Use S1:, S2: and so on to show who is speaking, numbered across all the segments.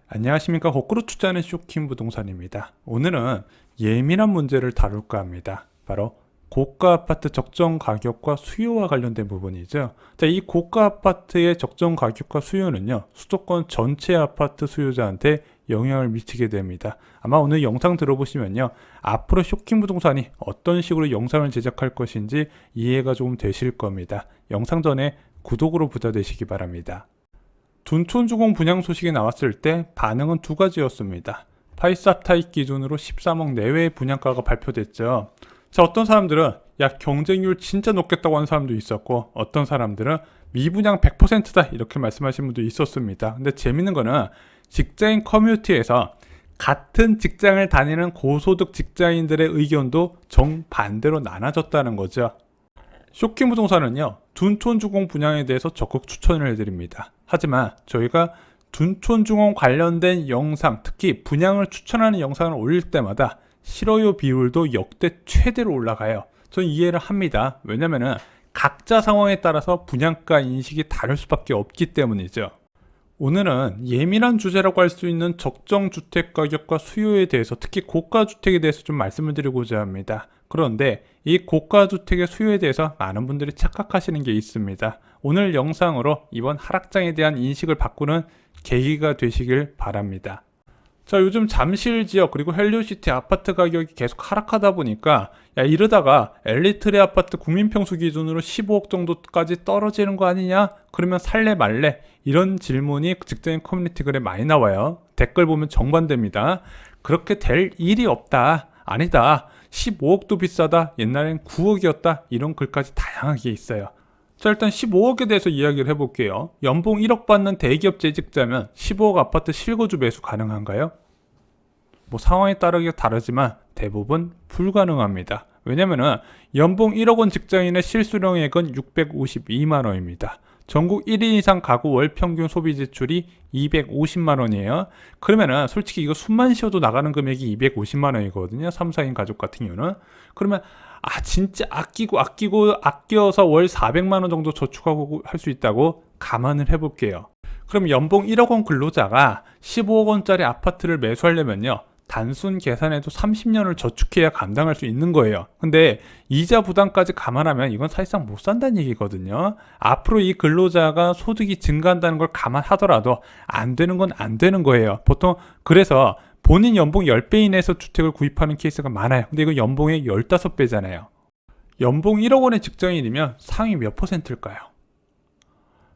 S1: 안녕하십니까. 거꾸로 투자하는 쇼킹 부동산입니다. 오늘은 예민한 문제를 다룰까 합니다. 바로 고가 아파트 적정 가격과 수요와 관련된 부분이죠. 자, 이 고가 아파트의 적정 가격과 수요는요, 수도권 전체 아파트 수요자한테 영향을 미치게 됩니다. 아마 오늘 영상 들어보시면요, 앞으로 쇼킹 부동산이 어떤 식으로 영상을 제작할 것인지 이해가 좀 되실 겁니다. 영상 전에 구독으로 부탁드리시기 바랍니다. 둔촌주공 분양 소식이 나왔을 때 반응은 두 가지였습니다. 파이사타입 기준으로 13억 내외의 분양가가 발표됐죠. 자, 어떤 사람들은 야, 경쟁률 진짜 높겠다고 하는 사람도 있었고, 어떤 사람들은 미분양 100%다 이렇게 말씀하신 분도 있었습니다. 근데 재밌는 거는 직장인 커뮤니티에서 같은 직장을 다니는 고소득 직장인들의 의견도 정반대로 나눠졌다는 거죠. 쇼킹 부동산은요, 둔촌주공 분양에 대해서 적극 추천을 해드립니다. 하지만 저희가 둔촌주공 관련된 영상, 특히 분양을 추천하는 영상을 올릴 때마다 싫어요 비율도 역대 최대로 올라가요. 저는 이해를 합니다. 왜냐면은 각자 상황에 따라서 분양가 인식이 다를 수밖에 없기 때문이죠. 오늘은 예민한 주제라고 할 수 있는 적정 주택 가격과 수요에 대해서, 특히 고가 주택에 대해서 좀 말씀을 드리고자 합니다. 그런데 이 고가 주택의 수요에 대해서 많은 분들이 착각하시는 게 있습니다. 오늘 영상으로 이번 하락장에 대한 인식을 바꾸는 계기가 되시길 바랍니다. 자, 요즘 잠실 지역 그리고 헬리오시티 아파트 가격이 계속 하락하다 보니까 야, 이러다가 엘리트리 아파트 국민평수 기준으로 15억 정도까지 떨어지는 거 아니냐? 그러면 살래 말래? 이런 질문이 직장인 커뮤니티 글에 많이 나와요. 댓글 보면 정반대입니다. 그렇게 될 일이 없다. 아니다. 15억도 비싸다. 옛날엔 9억이었다. 이런 글까지 다양하게 있어요. 자, 일단 15억에 대해서 이야기를 해볼게요. 연봉 1억 받는 대기업 재직자면 15억 아파트 실거주 매수 가능한가요? 뭐 상황에 따르게 다르지만 대부분 불가능합니다. 왜냐면은 연봉 1억 원 직장인의 실수령액은 652만 원입니다. 전국 1인 이상 가구 월 평균 소비 지출이 250만 원이에요. 그러면은 솔직히 이거 숨만 쉬어도 나가는 금액이 250만 원이거든요. 3, 4인 가족 같은 경우는. 그러면 진짜 아껴서 월 400만 원 정도 저축하고 할 수 있다고 감안을 해볼게요. 그럼 연봉 1억 원 근로자가 15억 원짜리 아파트를 매수하려면요, 단순 계산해도 30년을 저축해야 감당할 수 있는 거예요. 근데 이자 부담까지 감안하면 이건 사실상 못 산다는 얘기거든요. 앞으로 이 근로자가 소득이 증가한다는 걸 감안하더라도 안 되는 건 안 되는 거예요. 보통 그래서 본인 연봉 10배 이내에서 주택을 구입하는 케이스가 많아요. 근데 이거 연봉의 15배잖아요. 연봉 1억 원의 직장인이면 상위 몇 %일까요?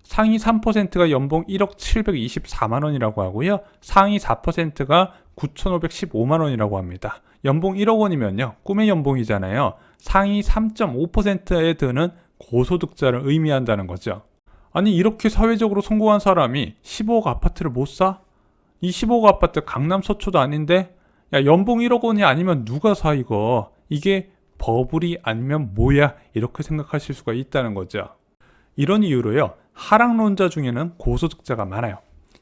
S1: 상위 3%가 연봉 1억 724만 원이라고 하고요. 상위 4%가 9,515만 원이라고 합니다. 연봉 1억 원이면요, 꿈의 연봉이잖아요. 상위 3.5%에 드는 고소득자를 의미한다는 거죠. 아니, 이렇게 사회적으로 성공한 사람이 15억 아파트를 못 사? 이 15억 아파트 강남 서초도 아닌데? 야, 연봉 1억 원이 아니면 누가 사 이거? 이게 버블이 아니면 뭐야? 이렇게 생각하실 수가 있다는 거죠. 이런 이유로요, 하락론자 중에는 고소득자가 많아요.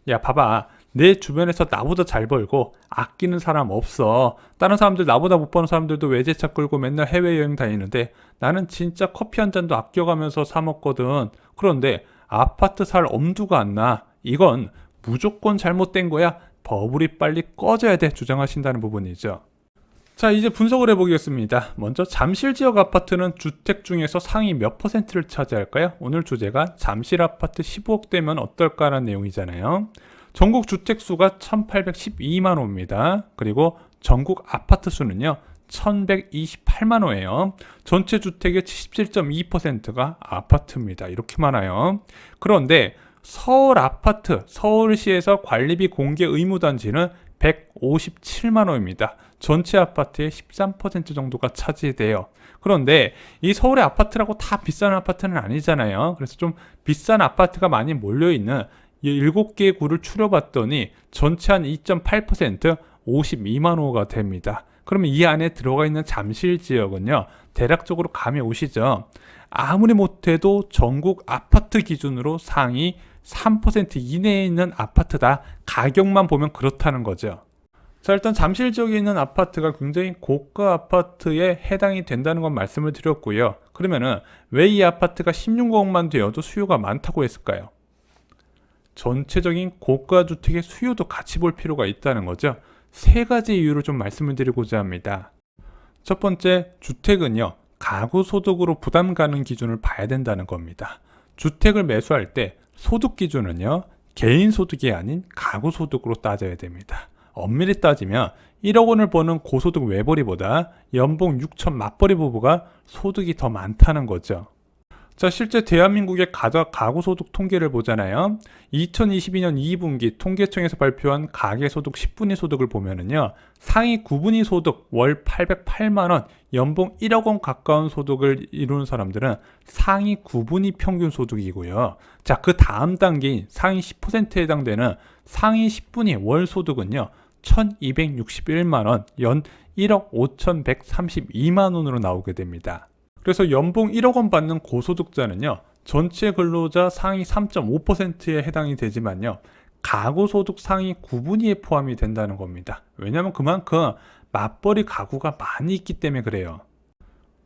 S1: 야, 봐봐. 내 주변에서 나보다 잘 벌고 아끼는 사람 없어. 다른 사람들, 나보다 못 버는 사람들도 외제차 끌고 맨날 해외여행 다니는데 나는 진짜 커피 한 잔도 아껴가면서 사 먹거든. 그런데 아파트 살 엄두가 안 나. 이건 무조건 잘못된 거야. 버블이 빨리 꺼져야 돼. 주장하신다는 부분이죠. 자, 이제 분석을 해보겠습니다. 먼저 잠실 지역 아파트는 주택 중에서 상위 몇 %를 차지할까요? 오늘 주제가 잠실 아파트 15억대면 어떨까라는 내용이잖아요. 전국 주택 수가 1812만 호입니다. 그리고 전국 아파트 수는요, 1128만 호예요. 전체 주택의 77.2%가 아파트입니다. 이렇게 많아요. 그런데 서울 아파트, 서울시에서 관리비 공개 의무 단지는 157만 호입니다. 전체 아파트의 13% 정도가 차지돼요. 그런데 이 서울의 아파트라고 다 비싼 아파트는 아니잖아요. 그래서 좀 비싼 아파트가 많이 몰려있는 7개의 구를 추려봤더니 전체 한 2.8% 52만 호가 됩니다. 그러면 이 안에 들어가 있는 잠실 지역은요, 대략적으로 감이 오시죠? 아무리 못해도 전국 아파트 기준으로 상위 3% 이내에 있는 아파트다. 가격만 보면 그렇다는 거죠. 자, 일단 잠실 지역에 있는 아파트가 굉장히 고가 아파트에 해당이 된다는 건 말씀을 드렸고요. 그러면은 왜 이 아파트가 16억만 되어도 수요가 많다고 했을까요? 전체적인 고가 주택의 수요도 같이 볼 필요가 있다는 거죠. 세 가지 이유를 좀 말씀을 드리고자 합니다. 첫 번째, 주택은요, 가구 소득으로 부담 가능 기준을 봐야 된다는 겁니다. 주택을 매수할 때 소득 기준은요, 개인 소득이 아닌 가구 소득으로 따져야 됩니다. 엄밀히 따지면 1억 원을 버는 고소득 외벌이보다 연봉 6천 맞벌이 부부가 소득이 더 많다는 거죠. 자, 실제 대한민국의 가구소득 통계를 보잖아요. 2022년 2분기 통계청에서 발표한 가계소득 10분위 소득을 보면은요, 상위 9분위 소득 월 808만 원, 연봉 1억 원 가까운 소득을 이루는 사람들은 상위 9분위 평균 소득이고요. 자, 그 다음 단계인 상위 10%에 해당되는 상위 10분위 월 소득은요, 1261만 원, 연 1억 5132만 원으로 나오게 됩니다. 그래서 연봉 1억 원 받는 고소득자는요, 전체 근로자 상위 3.5%에 해당이 되지만요, 가구소득 상위 9분위에 포함이 된다는 겁니다. 왜냐하면 그만큼 맞벌이 가구가 많이 있기 때문에 그래요.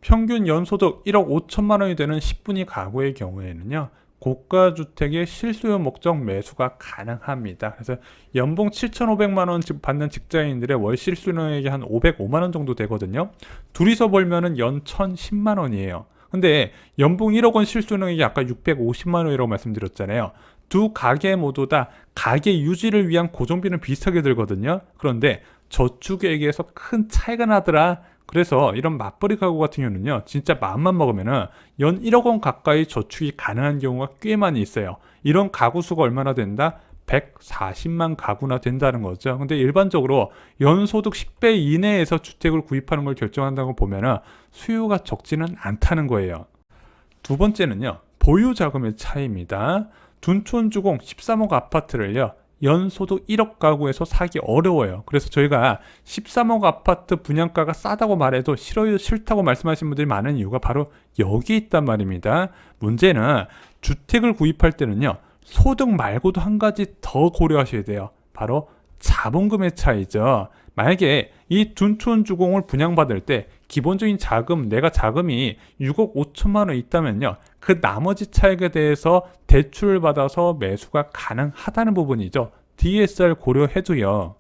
S1: 평균 연소득 1억 5천만 원이 되는 10분위 가구의 경우에는요, 고가주택의 실수요 목적 매수가 가능합니다. 그래서 연봉 7,500만 원 받는 직장인들의 월 실수요액이 한 505만 원 정도 되거든요. 둘이서 벌면은 연 1,010만 원이에요. 근데 연봉 1억 원 실수요액이 아까 650만 원이라고 말씀드렸잖아요. 두 가게 모두 다 가게 유지를 위한 고정비는 비슷하게 들거든요. 그런데 저축액에서 큰 차이가 나더라. 그래서 이런 맞벌이 가구 같은 경우는요, 진짜 마음만 먹으면은 연 1억 원 가까이 저축이 가능한 경우가 꽤 많이 있어요. 이런 가구 수가 얼마나 된다? 140만 가구나 된다는 거죠. 근데 일반적으로 연소득 10배 이내에서 주택을 구입하는 걸 결정한다고 보면은 수요가 적지는 않다는 거예요. 두 번째는요, 보유 자금의 차이입니다. 둔촌주공 13억 아파트를요, 연소득 1억 가구에서 사기 어려워요. 그래서 저희가 13억 아파트 분양가가 싸다고 말해도 싫다고 말씀하시는 분들이 많은 이유가 바로 여기 있단 말입니다. 문제는 주택을 구입할 때는요, 소득 말고도 한 가지 더 고려하셔야 돼요. 바로 자본금의 차이죠. 만약에 이 둔촌주공을 분양받을 때 기본적인 내가 자금이 6억 5천만 원 있다면요, 그 나머지 차익에 대해서 대출을 받아서 매수가 가능하다는 부분이죠. DSR 고려해도요.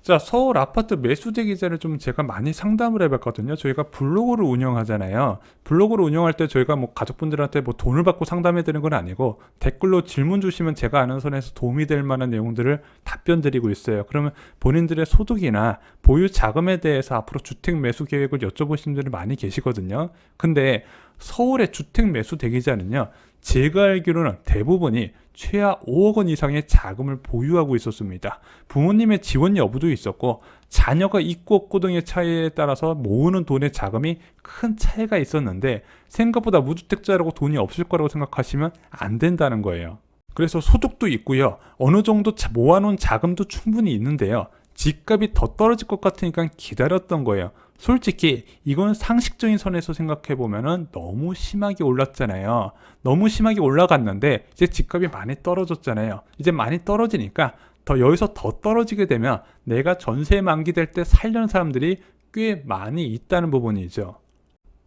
S1: 자, 서울 아파트 매수대 기자를 좀 제가 많이 상담을 해봤거든요. 저희가 블로그를 운영하잖아요. 블로그를 운영할 때 저희가 뭐 가족분들한테 뭐 돈을 받고 상담해 드리는 건 아니고 댓글로 질문 주시면 제가 아는 선에서 도움이 될 만한 내용들을 답변 드리고 있어요. 그러면 본인들의 소득이나 보유 자금에 대해서 앞으로 주택 매수 계획을 여쭤보시는 분들이 많이 계시거든요. 근데 서울의 주택 매수 대기자는요, 제가 알기로는 대부분이 최하 5억 원 이상의 자금을 보유하고 있었습니다. 부모님의 지원 여부도 있었고, 자녀가 있고 없고 등의 차이에 따라서 모으는 돈의 자금이 큰 차이가 있었는데, 생각보다 무주택자라고 돈이 없을 거라고 생각하시면 안 된다는 거예요. 그래서 소득도 있고요, 어느 정도 모아놓은 자금도 충분히 있는데요, 집값이 더 떨어질 것 같으니까 기다렸던 거예요. 솔직히 이건 상식적인 선에서 생각해 보면은 너무 심하게 올랐잖아요. 너무 심하게 올라갔는데 이제 집값이 많이 떨어졌잖아요. 이제 많이 떨어지니까 여기서 더 떨어지게 되면 내가 전세 만기될 때 살려는 사람들이 꽤 많이 있다는 부분이죠.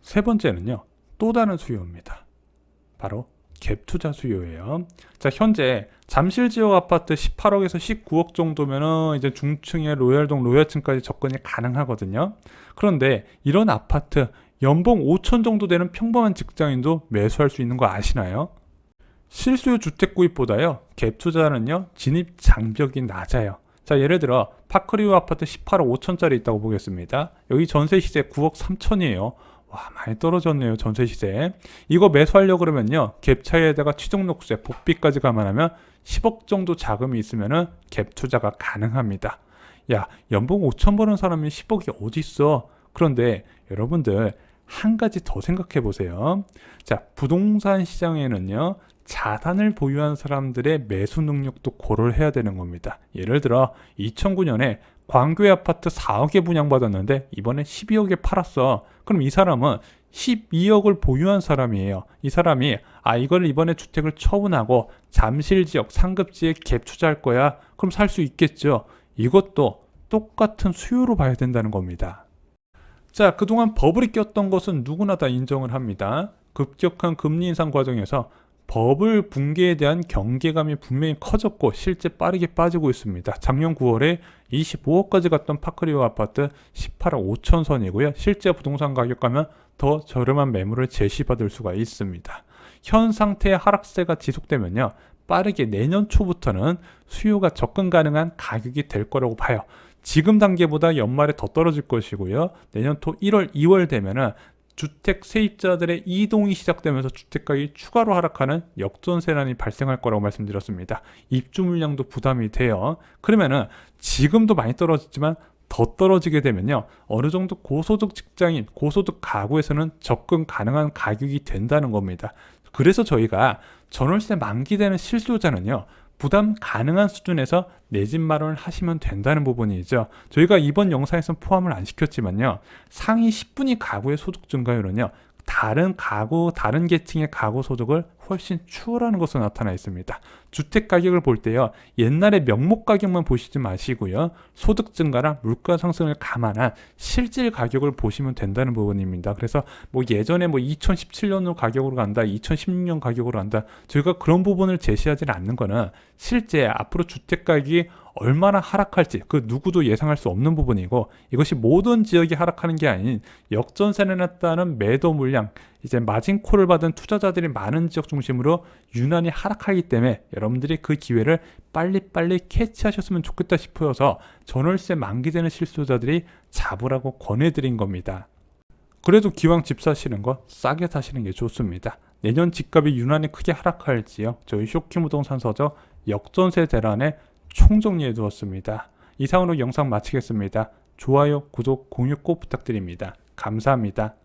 S1: 세 번째는요, 또 다른 수요입니다. 바로 갭 투자 수요예요. 자, 현재 잠실 지역 아파트 18억에서 19억 정도면은 이제 중층의 로얄동 로얄층까지 접근이 가능하거든요. 그런데 이런 아파트 연봉 5천 정도 되는 평범한 직장인도 매수할 수 있는 거 아시나요? 실수요 주택 구입보다요, 갭 투자는요, 진입 장벽이 낮아요. 자, 예를 들어 파크리오 아파트 18억 5천짜리 있다고 보겠습니다. 여기 전세 시세 9억 3천이에요. 와, 많이 떨어졌네요, 전세 시세. 이거 매수하려고 그러면요, 갭 차이에다가 취득록세, 복비까지 감안하면 10억 정도 자금이 있으면은 갭 투자가 가능합니다. 야, 연봉 5천 버는 사람이 10억이 어디 있어? 그런데 여러분들 한 가지 더 생각해 보세요. 자, 부동산 시장에는요, 자산을 보유한 사람들의 매수 능력도 고려를 해야 되는 겁니다. 예를 들어 2009년에 광교의 아파트 4억에 분양받았는데 이번에 12억에 팔았어. 그럼 이 사람은 12억을 보유한 사람이에요. 이 사람이 이걸 이번에 주택을 처분하고 잠실 지역 상급지에 갭 투자할 거야. 그럼 살 수 있겠죠. 이것도 똑같은 수요로 봐야 된다는 겁니다. 자, 그동안 버블이 꼈던 것은 누구나 다 인정을 합니다. 급격한 금리 인상 과정에서 버블 붕괴에 대한 경계감이 분명히 커졌고 실제 빠르게 빠지고 있습니다. 작년 9월에 25억까지 갔던 파크리오 아파트 18억 5천 선이고요. 실제 부동산 가격 가면 더 저렴한 매물을 제시받을 수가 있습니다. 현 상태의 하락세가 지속되면요, 빠르게 내년 초부터는 수요가 접근 가능한 가격이 될 거라고 봐요. 지금 단계보다 연말에 더 떨어질 것이고요. 내년 초 1월, 2월 되면은 주택 세입자들의 이동이 시작되면서 주택가격이 추가로 하락하는 역전세란이 발생할 거라고 말씀드렸습니다. 입주 물량도 부담이 돼요. 그러면은 지금도 많이 떨어졌지만 더 떨어지게 되면요, 어느 정도 고소득 직장인, 고소득 가구에서는 접근 가능한 가격이 된다는 겁니다. 그래서 저희가 전월세 만기되는 실수요자는요, 부담 가능한 수준에서 내 집 마련을 하시면 된다는 부분이죠. 저희가 이번 영상에서 포함을 안 시켰지만요, 상위 10분위 가구의 소득 증가율은요, 다른 가구, 다른 계층의 가구 소득을 훨씬 추월하는 것으로 나타나 있습니다. 주택 가격을 볼 때요, 옛날의 명목 가격만 보시지 마시고요, 소득 증가랑 물가 상승을 감안한 실질 가격을 보시면 된다는 부분입니다. 그래서 뭐 예전에 뭐 2017년으로 가격으로 간다, 2016년 가격으로 간다, 저희가 그런 부분을 제시하지는 않는 거는 실제 앞으로 주택 가격이 얼마나 하락할지 그 누구도 예상할 수 없는 부분이고, 이것이 모든 지역이 하락하는 게 아닌 역전세를 났다는 매도 물량, 이제 마진콜을 받은 투자자들이 많은 지역 중심으로 유난히 하락하기 때문에 여러분들이 그 기회를 빨리빨리 캐치하셨으면 좋겠다 싶어서 전월세 만기되는 실수요자들이 잡으라고 권해드린 겁니다. 그래도 기왕 집 사시는 거 싸게 사시는 게 좋습니다. 내년 집값이 유난히 크게 하락할지요, 저희 쇼키부동산 서적 역전세 대란에 총정리해 두었습니다. 이상으로 영상 마치겠습니다. 좋아요, 구독, 공유 꼭 부탁드립니다. 감사합니다.